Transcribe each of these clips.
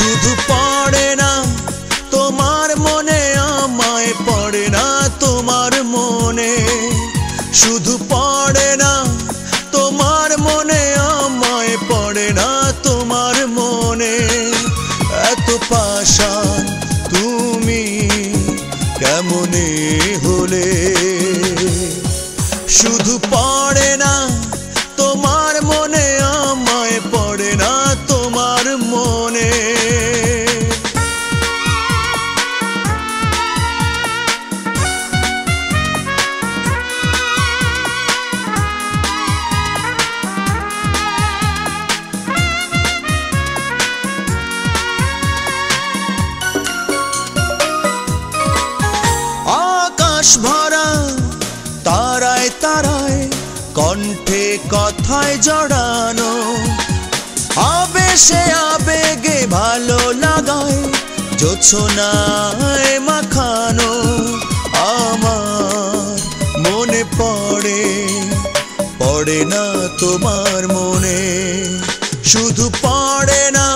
শুধু পড়ে না তোমার মনে আমায়, পড়ে না তোমার মনে। শুধু পড়ে না তোমার মনে আমায়, পড়ে না তোমার মনে। এত পাষাণ তুমি কেমনে হলে? শুধু পড়ে না তোমার মনে আমায়, পড়ে না তোমার মনে। আকাশ ভরা তারায় তারায়, কণ্ঠে কথায় জড়ানো, আবেশে আবেগে ভালো লাগায়, জোছনায় মাখানো। আমার মনে পড়ে, পড়ে না তোমার মনে। শুধু পড়ে না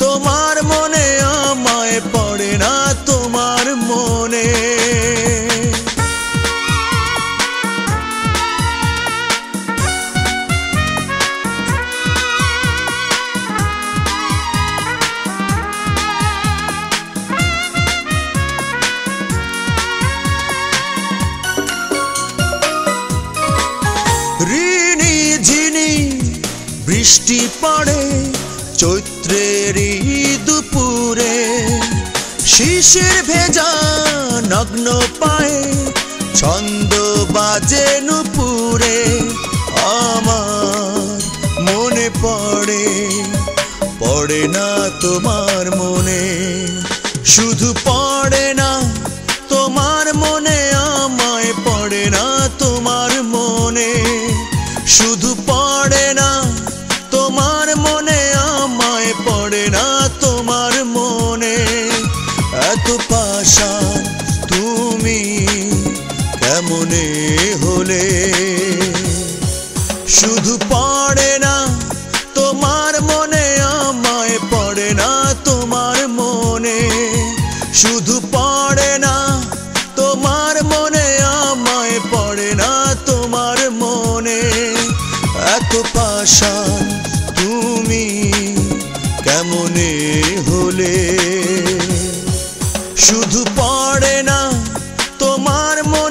তোমার মনে আমায়, পড়ে না তোমার মনে। ঋণী ঝিনি বৃষ্টি পড়ে চৈত্রের দুপুরে, শিশির ভেজা নগ্ন পায়ে ছন্দ বাজে নুপুরে। আমার মনে পড়ে, পড়ে না তোমার মনে। শুধু পড়ে না তোমার মনে আমায়, পড়ে না তোমার মনে। শুধু পড়ে না তোমার মনে আমায়, পড়ে না তোমার মনে। এত পাষাণ তুমি কেমনে হলে? শুধু পড়ে না তোমার মনে আমায়, পড়ে না তোমার মনে। শুধু পড়ে না তোমার মনে আমায়, পড়ে না তোমার মনে। এত পাষাণ তুমি কেমনে হলে? শুধু পড়ে না তোমার মনে